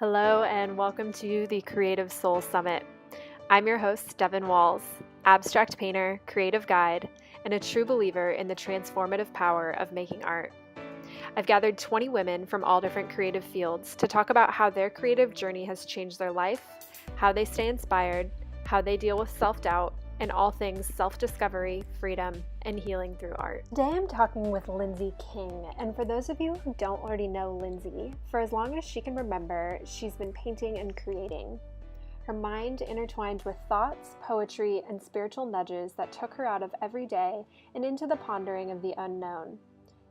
Hello and welcome to the Creative Soul Summit. I'm your host, Devin Walls, abstract painter, creative guide, and a true believer in the transformative power of making art. I've gathered 20 women from all different creative fields to talk about how their creative journey has changed their life, how they stay inspired, how they deal with self-doubt, and all things self-discovery, freedom, and healing through art. Today I'm talking with Lindsay King, and for those of you who don't already know Lindsay, for as long as she can remember, she's been painting and creating. Her mind intertwined with thoughts, poetry, and spiritual nudges that took her out of every day and into the pondering of the unknown.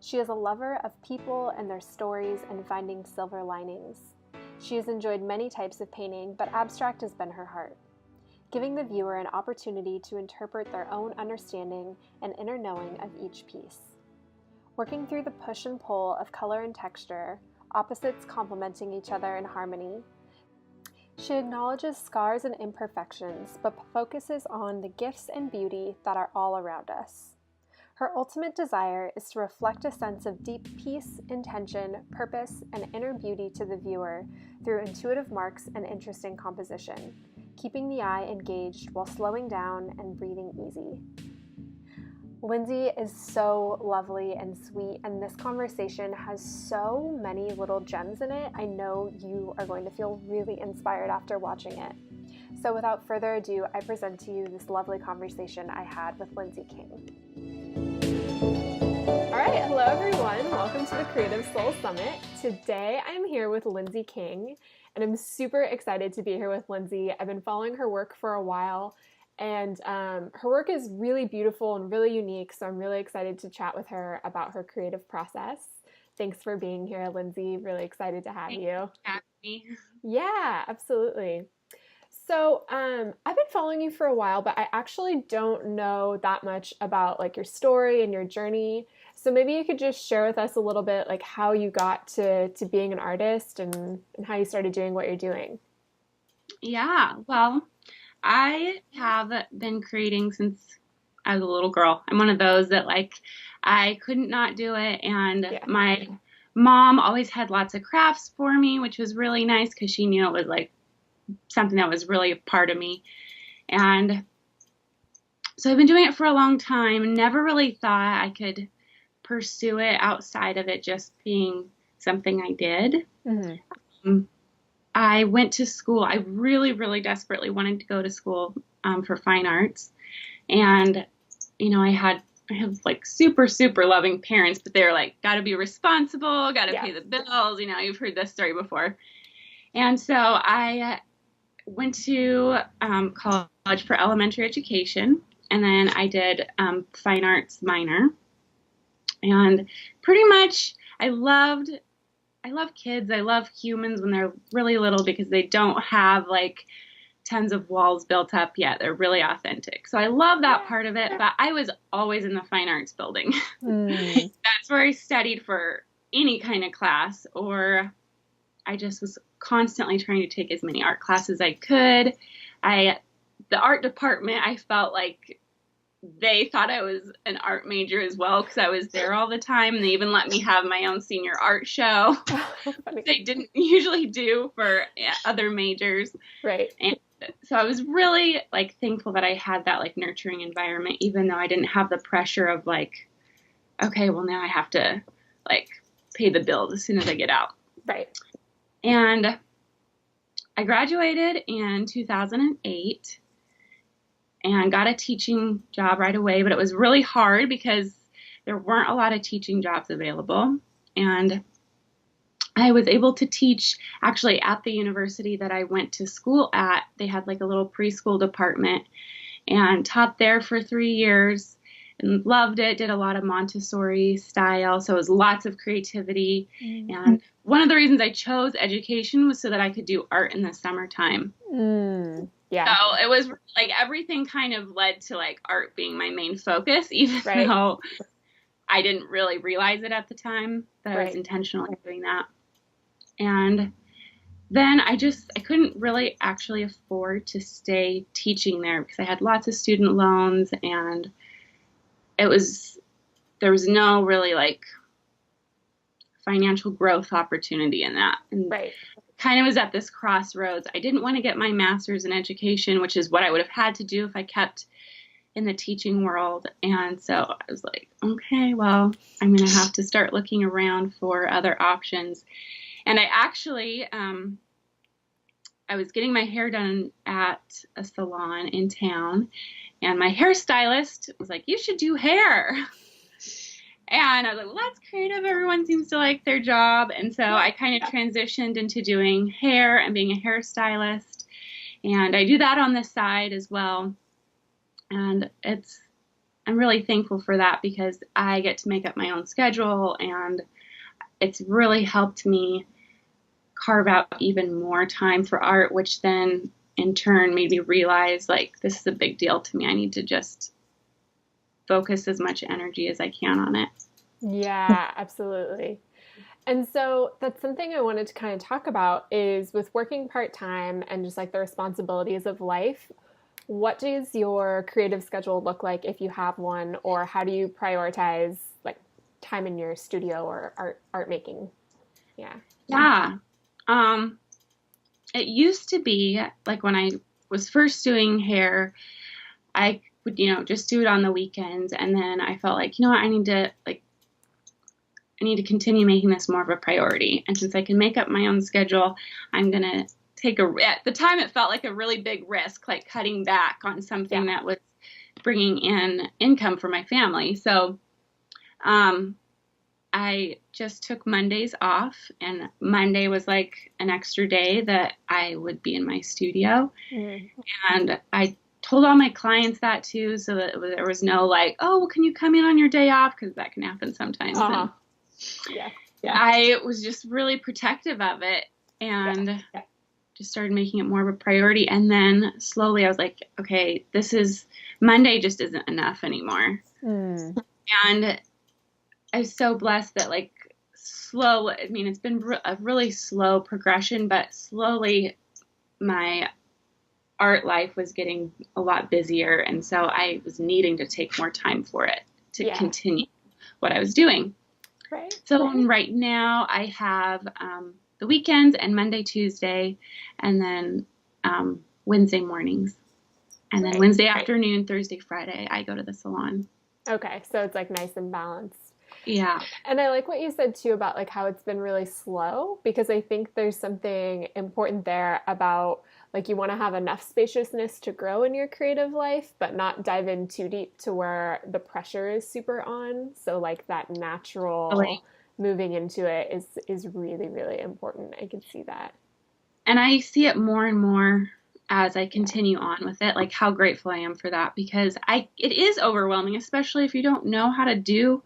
She is a lover of people and their stories and finding silver linings. She has enjoyed many types of painting, but abstract has been her heart, giving the viewer an opportunity to interpret their own understanding and inner knowing of each piece. Working through the push and pull of color and texture, opposites complementing each other in harmony, she acknowledges scars and imperfections, but focuses on the gifts and beauty that are all around us. Her ultimate desire is to reflect a sense of deep peace, intention, purpose, and inner beauty to the viewer through intuitive marks and interesting composition, keeping the eye engaged while slowing down and breathing easy. Lindsay is so lovely and sweet, and this conversation has so many little gems in it. I know you are going to feel really inspired after watching it. So without further ado, I present to you this lovely conversation I had with Lindsay King. All right, hello everyone. Welcome to the Creative Soul Summit. Today I'm here with Lindsay King, and I'm super excited to be here with Lindsay. I've been following her work for a while, and her work is really beautiful and really unique, so I'm really excited to chat with her about her creative process. Thanks for being here, Lindsay. Really excited to have you. Thanks for having me. Yeah, absolutely. So I've been following you for a while, but I actually don't know that much about like your story and your journey. So maybe you could just share with us a little bit like how you got to being an artist and how you started doing what you're doing. Yeah, well, I have been creating since I was a little girl. I'm one of those that I couldn't not do it. And Yeah. my mom always had lots of crafts for me, which was really nice because she knew it was like something that was really a part of me. And so I've been doing it for a long time. Never really thought I could pursue it outside of it just being something I did. Mm-hmm. I went to school. I really, really desperately wanted to go to school for fine arts. And, I have like super, super loving parents, but they're like, got to be responsible, got to pay the bills. You've heard this story before. And so I went to college for elementary education, and then I did fine arts minor. And pretty much I love kids. I love humans when they're really little because they don't have like tons of walls built up yet. They're really authentic. So I love that part of it, but I was always in the fine arts building. That's where I studied for any kind of class, or I just was constantly trying to take as many art classes as I could. The art department, I felt like they thought I was an art major as well because I was there all the time. And they even let me have my own senior art show. They didn't usually do for other majors. Right. And so I was really like thankful that I had that like nurturing environment, even though I didn't have the pressure of like, okay, well now I have to like pay the bills as soon as I get out. Right. And I graduated in 2008. And got a teaching job right away, but it was really hard because there weren't a lot of teaching jobs available. And I was able to teach actually at the university that I went to school at. They had like a little preschool department, and taught there for 3 years and loved it, did a lot of Montessori style. So it was lots of creativity. Mm-hmm. And one of the reasons I chose education was so that I could do art in the summertime. Yeah. So it was like everything kind of led to like art being my main focus, even though I didn't really realize it at the time that I was intentionally doing that. And then I couldn't really actually afford to stay teaching there because I had lots of student loans, and there was no really like financial growth opportunity in that. And kind of was at this crossroads. I didn't want to get my master's in education, which is what I would have had to do if I kept in the teaching world. And so I was like, okay, well, I'm going to have to start looking around for other options. And I actually, I was getting my hair done at a salon in town, and my hairstylist was like, you should do hair. And I was like, well, that's creative. Everyone seems to like their job. And so I kind of transitioned into doing hair and being a hairstylist. And I do that on the side as well. And I'm really thankful for that because I get to make up my own schedule, and it's really helped me carve out even more time for art, which then in turn made me realize, like, this is a big deal to me. I need to just focus as much energy as I can on it. Yeah, absolutely. And so that's something I wanted to kind of talk about is with working part-time and just like the responsibilities of life. What does your creative schedule look like if you have one, or how do you prioritize like time in your studio or art making? Yeah. Yeah. It used to be like when I was first doing hair, I would, just do it on the weekends. And then I felt like, I need to continue making this more of a priority. And since I can make up my own schedule, I'm going to at the time it felt like a really big risk, like cutting back on something that was bringing in income for my family. So, I just took Mondays off, and Monday was like an extra day that I would be in my studio. And I told all my clients that too, so that there was no like, oh, well, can you come in on your day off? Because that can happen sometimes. I was just really protective of it, and just started making it more of a priority. And then slowly I was like, okay, Monday just isn't enough anymore. And I was so blessed that it's been a really slow progression, but slowly my art life was getting a lot busier. And so I was needing to take more time for it to continue what I was doing. Right. So right now I have the weekends and Monday, Tuesday, and then Wednesday mornings. And then Wednesday afternoon, Thursday, Friday, I go to the salon. Okay. So it's like nice and balanced. Yeah. And I like what you said too about like how it's been really slow, because I think there's something important there about like you want to have enough spaciousness to grow in your creative life, but not dive in too deep to where the pressure is super on. So like that natural moving into it is really, really important. I can see that. And I see it more and more as I continue on with it, like how grateful I am for that, because it is overwhelming, especially if you don't know how to do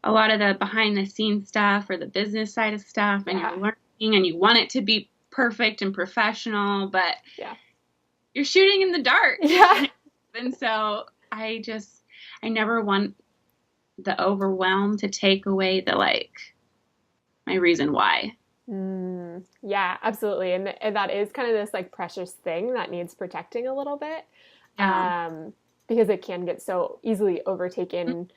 a lot of the behind the scenes stuff or the business side of stuff, and you're learning and you want it to be perfect and professional, but you're shooting in the dark. Yeah. And so I never want the overwhelm to take away my reason why. Yeah, absolutely. And that is kind of this like precious thing that needs protecting a little bit, because it can get so easily overtaken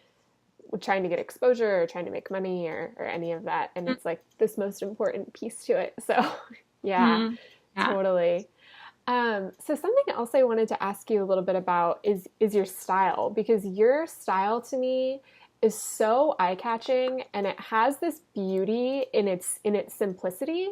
with trying to get exposure or trying to make money or any of that. And it's like this most important piece to it. So totally. So something else I wanted to ask you a little bit about is your style, because your style to me is so eye-catching, and it has this beauty in its simplicity.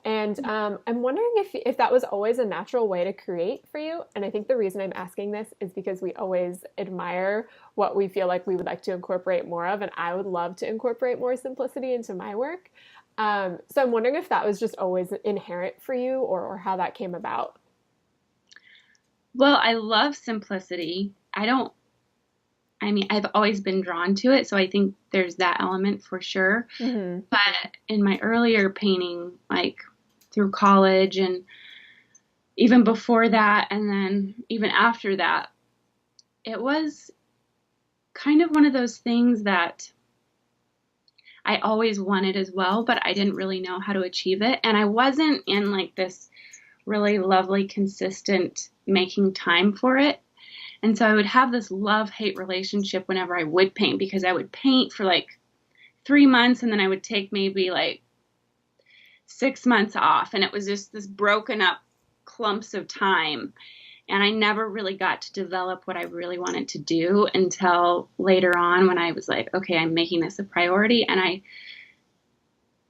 And I'm wondering if that was always a natural way to create for you. And I think the reason I'm asking this is because we always admire what we feel like we would like to incorporate more of, and I would love to incorporate more simplicity into my work. So I'm wondering if that was just always inherent for you, or how that came about. Well, I love simplicity. I've always been drawn to it, so I think there's that element for sure. But in my earlier painting, like through college and even before that, and then even after that, it was kind of one of those things that I always wanted as well, but I didn't really know how to achieve it. And I wasn't in like this really lovely, consistent making time for it. And so I would have this love-hate relationship whenever I would paint, because I would paint for like 3 months and then I would take maybe like 6 months off, and it was just this broken up clumps of time. And I never really got to develop what I really wanted to do until later on when I was like, okay, I'm making this a priority. And I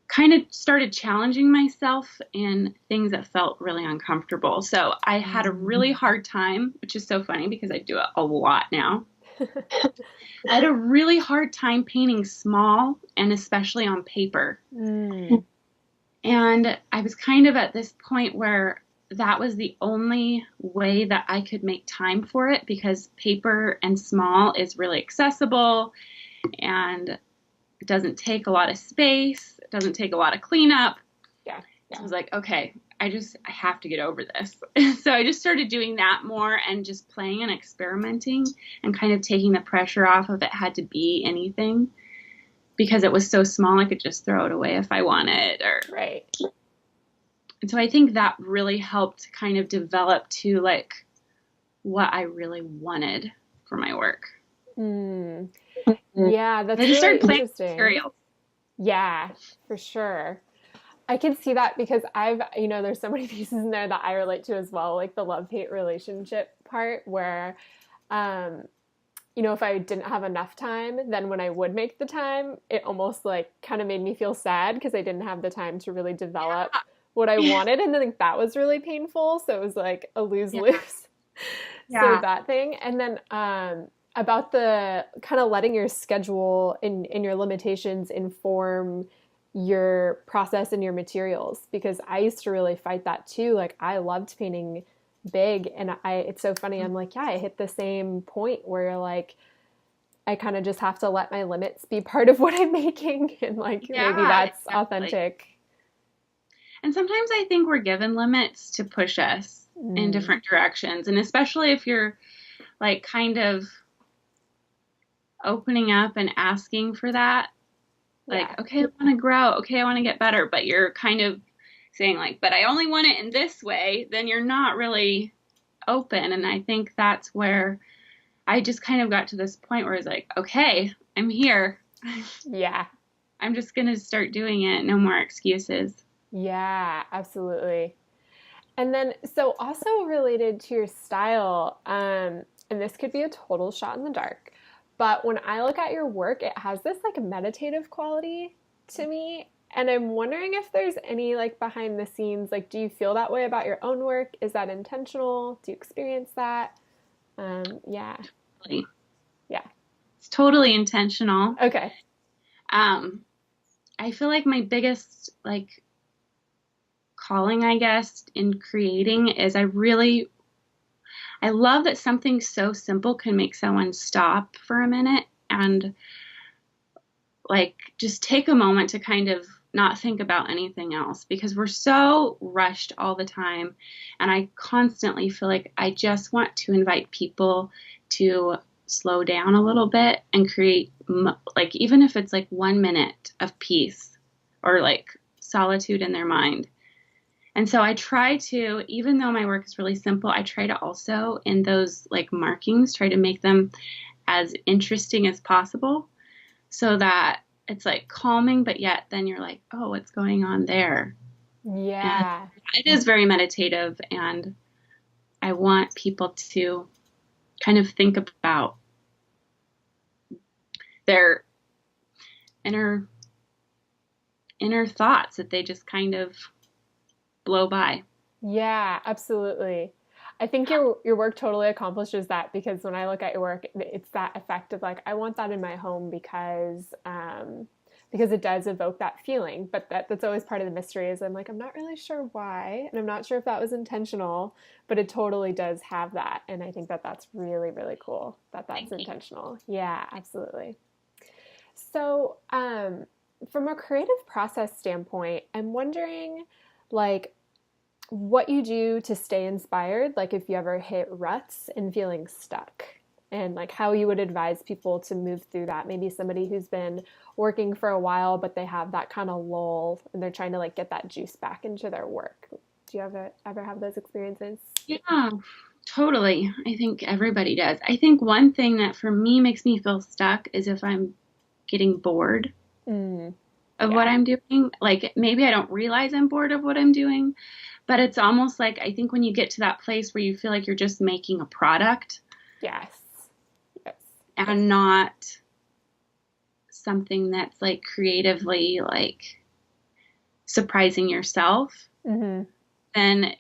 kind of started challenging myself in things that felt really uncomfortable. So I had a really hard time, which is so funny because I do it a lot now. I had a really hard time painting small and especially on paper. And I was kind of at this point where that was the only way that I could make time for it, because paper and small is really accessible and it doesn't take a lot of space. It doesn't take a lot of cleanup. Yeah. So I was like, okay, I have to get over this. So I just started doing that more and just playing and experimenting and kind of taking the pressure off of it had to be anything, because it was so small I could just throw it away if I wanted. Right. And so I think that really helped kind of develop to like what I really wanted for my work. Yeah, that's I really just started playing interesting. materials. Yeah, for sure. I can see that because there's so many pieces in there that I relate to as well, like the love-hate relationship part where, if I didn't have enough time, then when I would make the time, it almost like kind of made me feel sad because I didn't have the time to really develop what I wanted. And then that was really painful. So it was like a lose-lose. So that thing. And then about the kind of letting your schedule and your limitations inform your process and your materials, because I used to really fight that too. Like I loved painting big, and it's so funny. I'm like, I hit the same point where like I kind of just have to let my limits be part of what I'm making, and like maybe that's authentic. And sometimes I think we're given limits to push us in different directions, and especially if you're like kind of opening up and asking for that. Like, okay, I want to grow. Okay, I want to get better. But you're kind of saying like, but I only want it in this way. Then you're not really open. And I think that's where I just kind of got to this point where it's like, okay, I'm here. Yeah. I'm just going to start doing it. No more excuses. Yeah, absolutely. And then, so also related to your style, and this could be a total shot in the dark, but when I look at your work, it has this like meditative quality to me. And I'm wondering if there's any like behind the scenes, like, do you feel that way about your own work? Is that intentional? Do you experience that? Yeah. Yeah. It's totally intentional. Okay. I feel like my biggest like calling, I guess, in creating is I love that something so simple can make someone stop for a minute and like just take a moment to kind of not think about anything else, because we're so rushed all the time. And I constantly feel like I just want to invite people to slow down a little bit and create, like, even if it's like 1 minute of peace or like solitude in their mind. And so I try to, even though my work is really simple, I try to also, in those like markings, try to make them as interesting as possible so that it's like calming, but yet then you're like, oh, what's going on there? Yeah. And it is very meditative, and I want people to kind of think about their inner thoughts that they just kind of blow by. Yeah, absolutely. I think your work totally accomplishes that, because when I look at your work, it's that effect of like, I want that in my home because it does evoke that feeling. But that's always part of the mystery is I'm like, I'm not really sure why, and I'm not sure if that was intentional, but it totally does have that. And I think that that's really, really cool that that's intentional. Yeah, absolutely. So, from a creative process standpoint, I'm wondering like what you do to stay inspired, like if you ever hit ruts and feeling stuck, and like how you would advise people to move through that. Maybe somebody who's been working for a while, but they have that kind of lull and they're trying to like get that juice back into their work. Do you ever have those experiences? Yeah, totally. I think everybody does. I think one thing that for me makes me feel stuck is if I'm getting bored. of what Yeah. I'm doing. Like maybe I don't realize I'm bored of what I'm doing, but it's almost like I think when you get to that place where you feel like you're just making a product Yes. Yes. and not something that's like creatively like surprising yourself, Mm-hmm. then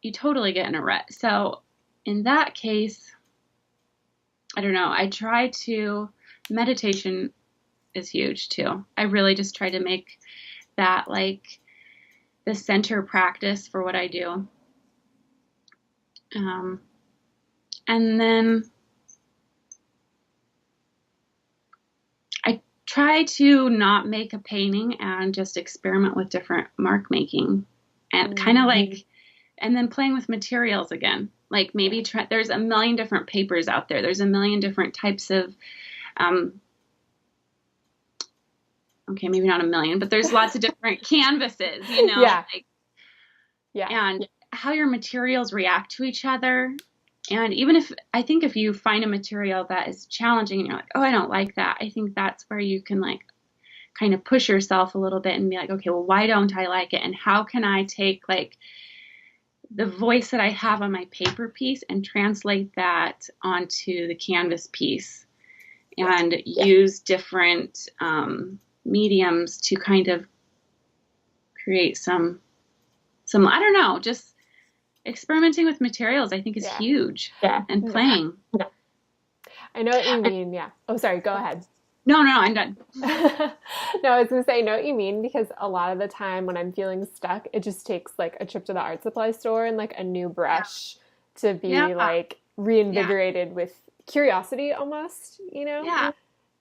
you totally get in a rut. So in that case, I don't know. Meditation is huge too. I really just try to make that like the center practice for what I do. Um, and then I try to not make a painting and just experiment with different mark making and kind of like, and then playing with materials again. Like maybe there's a million different papers out there. There's a million different types of, um, okay, maybe not a million, but there's lots of different canvases, Yeah. like, Yeah. and how your materials react to each other. And even I think if you find a material that is challenging and you're like, oh, I don't like that, I think that's where you can like kind of push yourself a little bit and be like, okay, well, why don't I like it? And how can I take like the voice that I have on my paper piece and translate that onto the canvas piece and use different mediums to kind of create some, I don't know, just experimenting with materials, I think is huge. Yeah. And playing. I know what you mean. Yeah. Oh, sorry. Go ahead. No, I'm done. No, I was going to say, I know what you mean, because a lot of the time when I'm feeling stuck, it just takes like a trip to the art supply store and like a new brush to be like reinvigorated with curiosity almost, Yeah.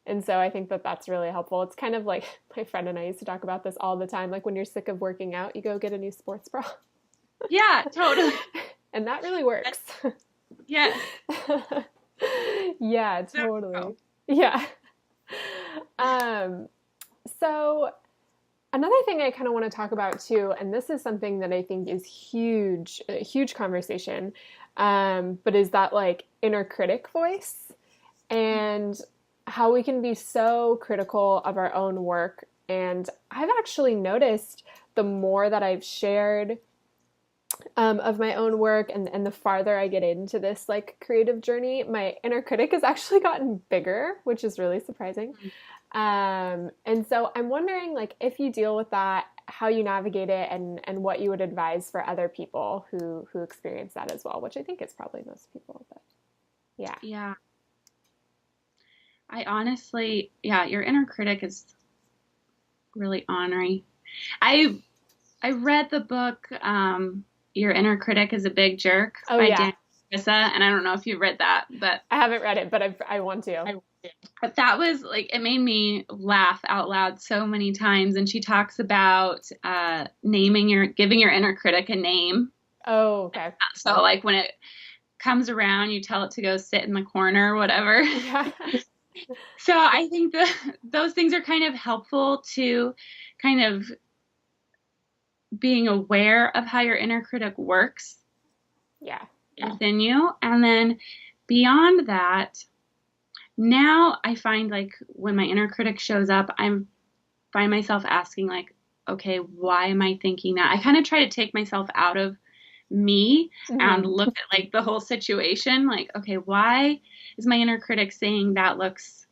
And so I think that that's really helpful. It's kind of like my friend and I used to talk about this all the time. Like when you're sick of working out, you go get a new sports bra. Yeah, totally. And that really works. Yes. Yeah, totally. Yeah. So another thing I kind of want to talk about too, and this is something that I think is huge, a huge conversation, but is that like inner critic voice and how we can be so critical of our own work. And I've actually noticed the more that I've shared of my own work and the farther I get into this like creative journey, my inner critic has actually gotten bigger, which is really surprising. And so I'm wondering like if you deal with that, how you navigate it and what you would advise for other people who experience that as well, which I think is probably most people, but yeah. Yeah. I honestly, your inner critic is really ornery. I read the book, Your Inner Critic is a Big Jerk by Dan Carissa, and I don't know if you've read that, but I haven't read it, but I want to. But that was like, it made me laugh out loud so many times. And she talks about giving your inner critic a name. Oh, okay. So like when it comes around, you tell it to go sit in the corner or whatever. Yeah. So I think those things are kind of helpful to kind of being aware of how your inner critic works within you. And then beyond that, now I find like when my inner critic shows up, I find myself asking like, okay, why am I thinking that? I kind of try to take myself out of me and look at like the whole situation. Like, okay, why is my inner critic saying that looks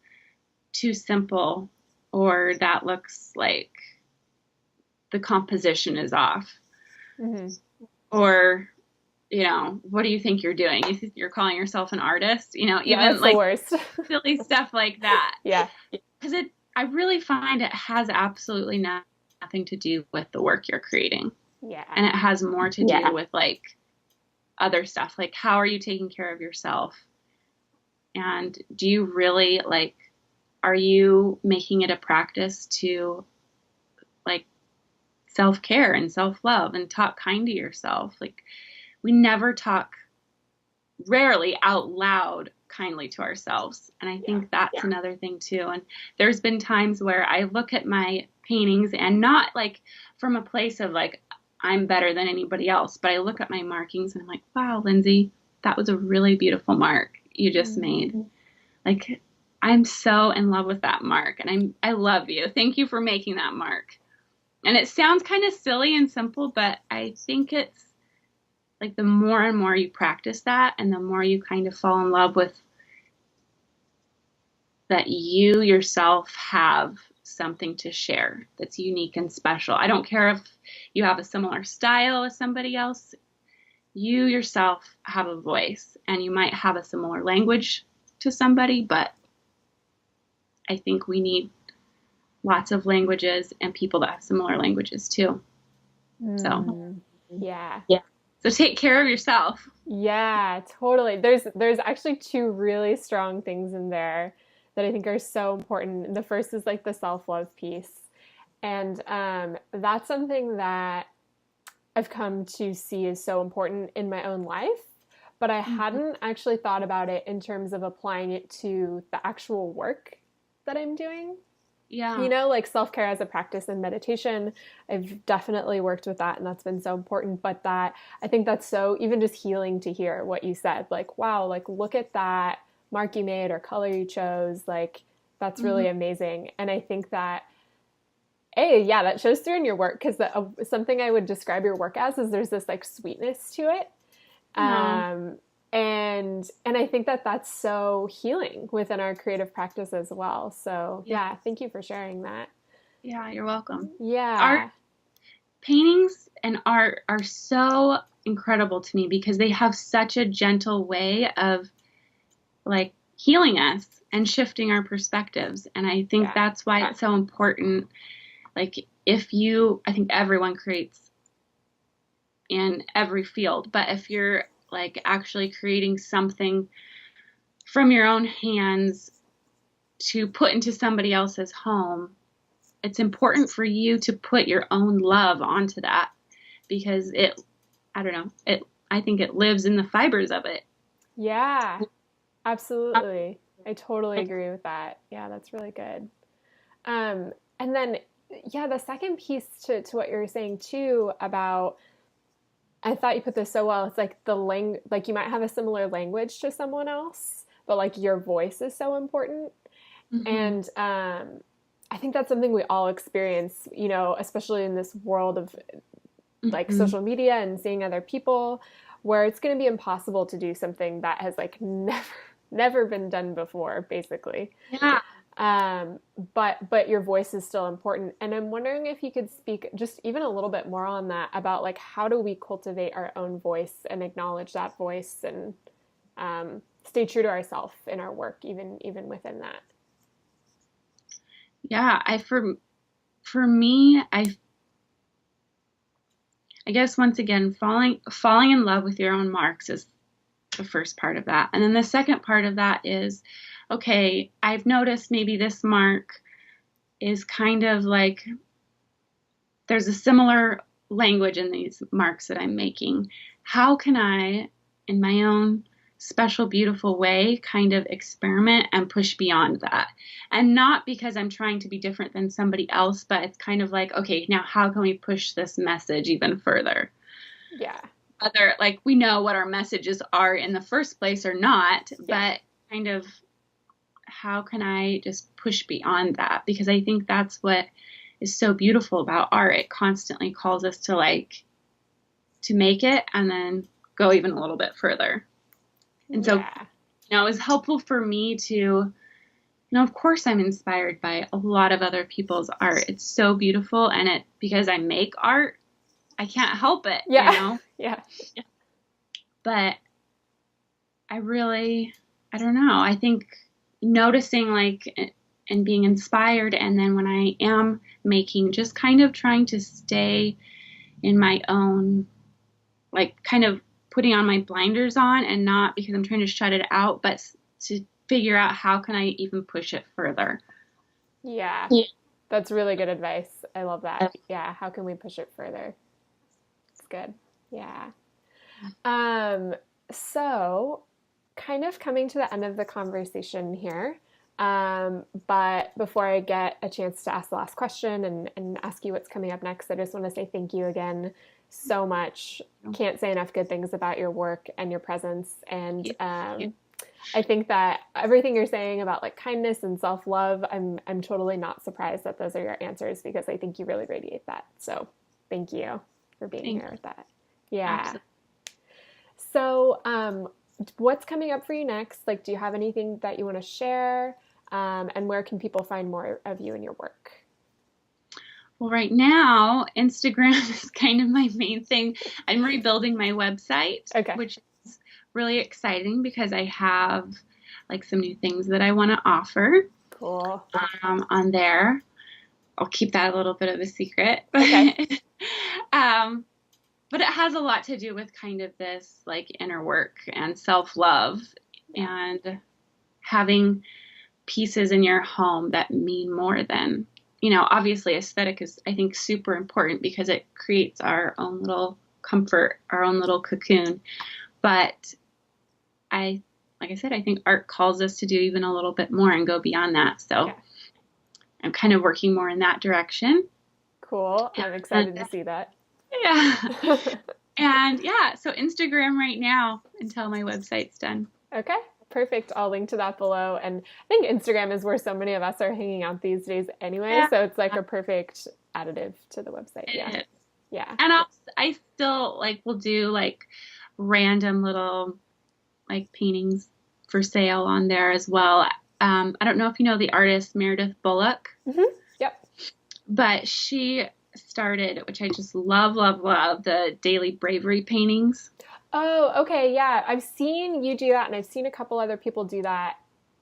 too simple, or that looks like the composition is off, or what do you think you're doing? You think you're calling yourself an artist? Even like the worst. silly stuff like that. Yeah. Because I really find it has absolutely nothing to do with the work you're creating. Yeah. And it has more to do with like other stuff. Like, how are you taking care of yourself? And do you really are you making it a practice to like self-care and self-love and talk kind to yourself? Like, we never talk, rarely out loud, kindly to ourselves. And I think that's another thing too. And there's been times where I look at my paintings and not like from a place of like, I'm better than anybody else, but I look at my markings and I'm like, wow, Lindsay, that was a really beautiful mark you just made. Like, I'm so in love with that mark, and I love you. Thank you for making that mark. And it sounds kind of silly and simple, but I think it's like the more and more you practice that, and the more you kind of fall in love with that you yourself have something to share that's unique and special. I don't care if you have a similar style as somebody else. You yourself have a voice, and you might have a similar language to somebody, but I think we need lots of languages and people that have similar languages too. So, Yeah. yeah. So take care of yourself. Yeah, totally. There's actually two really strong things in there that I think are so important. The first is like the self-love piece. And that's something that I've come to see is so important in my own life, but I hadn't actually thought about it in terms of applying it to the actual work that I'm doing. Yeah. You know, like self-care as a practice and meditation, I've definitely worked with that and that's been so important. But that, I think that's so even just healing to hear what you said. Like, wow, like look at that mark you made or color you chose. Like, that's really amazing. And I think that, yeah, that shows through in your work because something I would describe your work as is there's this like sweetness to it. No. And I think that that's so healing within our creative practice as well. So yeah, thank you for sharing that. Yeah, you're welcome. Art, Yeah. paintings and art are so incredible to me because they have such a gentle way of like healing us and shifting our perspectives. And I think that's why it's so important. Like I think everyone creates in every field, but if you're like actually creating something from your own hands to put into somebody else's home, it's important for you to put your own love onto that because I don't know, I think it lives in the fibers of it. Yeah, absolutely. I totally agree with that. Yeah, that's really good. And then, yeah, the second piece to what you were saying too about, I thought you put this so well. It's like like you might have a similar language to someone else, but like your voice is so important. Mm-hmm. And I think that's something we all experience, you know, especially in this world of like Mm-hmm. social media and seeing other people, where it's going to be impossible to do something that has like never been done before, basically. Yeah. Um, but your voice is still important, and I'm wondering if you could speak just even a little bit more on that about like how do we cultivate our own voice and acknowledge that voice and stay true to ourselves in our work, even within that. Yeah. For me, I guess once again, falling in love with your own marks is the first part of that. And then the second part of that is, okay, I've noticed maybe this mark is kind of like there's a similar language in these marks that I'm making. How can I, in my own special, beautiful way, kind of experiment and push beyond that? And not because I'm trying to be different than somebody else, but it's kind of like, okay, now how can we push this message even further? Yeah. Like we know what our messages are in the first place or not, but kind of how can I just push beyond that? Because I think that's what is so beautiful about art. It constantly calls us to make it and then go even a little bit further. And so, it was helpful for me to, of course I'm inspired by a lot of other people's art. It's so beautiful. And because I make art, I can't help it, Yeah. But I don't know. I think noticing and being inspired. And then when I am making, just kind of trying to stay in my own, like kind of putting on my blinders on and not because I'm trying to shut it out, but to figure out how can I even push it further. Yeah. That's really good advice. I love that. Yeah. How can we push it further? It's good. Yeah. So kind of coming to the end of the conversation here. But before I get a chance to ask the last question and ask you what's coming up next, I just want to say thank you again so much. Can't say enough good things about your work and your presence. And I think that everything you're saying about like kindness and self-love, I'm totally not surprised that those are your answers because I think you really radiate that. So thank you for being Thank here you. with that. Yeah. Absolutely. So, what's coming up for you next? Like, do you have anything that you want to share? And where can people find more of you and your work? Well, right now, Instagram is kind of my main thing. I'm rebuilding my website, Okay. which is really exciting because I have like some new things that I want to offer Cool. on there. I'll keep that a little bit of a secret. Okay. But it has a lot to do with kind of this like inner work and self-love and having pieces in your home that mean more than, obviously aesthetic is, I think, super important because it creates our own little comfort, our own little cocoon. But like I said, I think art calls us to do even a little bit more and go beyond that. So I'm kind of working more in that direction. Cool. I'm excited to see that. Yeah. And so Instagram right now until my website's done. Okay, perfect. I'll link to that below. And I think Instagram is where so many of us are hanging out these days anyway. Yeah. So it's like a perfect additive to the website. It is. Yeah. And I still like will do like random little like paintings for sale on there as well. I don't know if you know the artist Meredith Bullock. Mm-hmm. Yep. But she started, which I just love, the daily bravery paintings. Oh, okay. Yeah. I've seen you do that and I've seen a couple other people do that.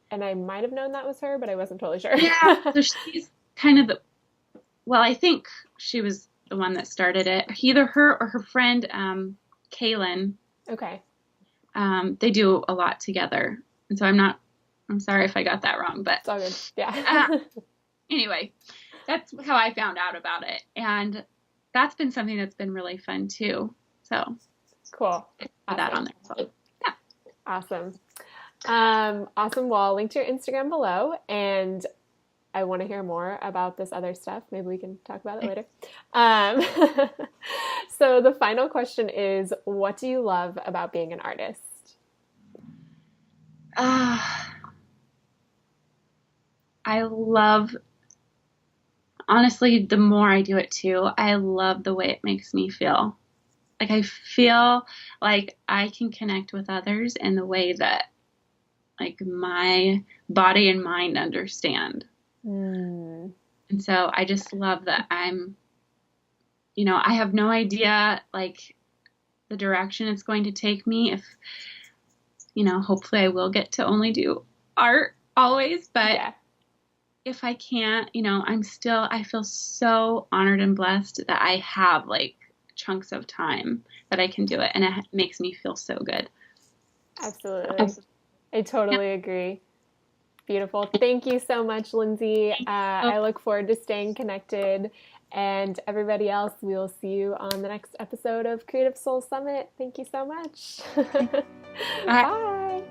And I might have known that was her, but I wasn't totally sure. Yeah. So she's kind of I think she was the one that started it. Either her or her friend, Kaylin. Okay. They do a lot together. And so I'm sorry if I got that wrong, but it's all good. Yeah. Anyway, that's how I found out about it. And that's been something that's been really fun too. So cool. Put that on there as well. Yeah. Awesome. Awesome. Well, I'll link to your Instagram below and I want to hear more about this other stuff. Maybe we can talk about it later. So the final question is, what do you love about being an artist? I love, honestly, the more I do it too, I love the way it makes me feel. Like I feel like I can connect with others in the way that like my body and mind understand. And so I just love that I have no idea like the direction it's going to take me. If, hopefully I will get to only do art always, but if I can't, I feel so honored and blessed that I have like chunks of time that I can do it. And it makes me feel so good. Absolutely. I totally agree. Beautiful. Thank you so much, Lindsay. I look forward to staying connected. And everybody else, we will see you on the next episode of Creative Soul Summit. Thank you so much. Bye. Bye.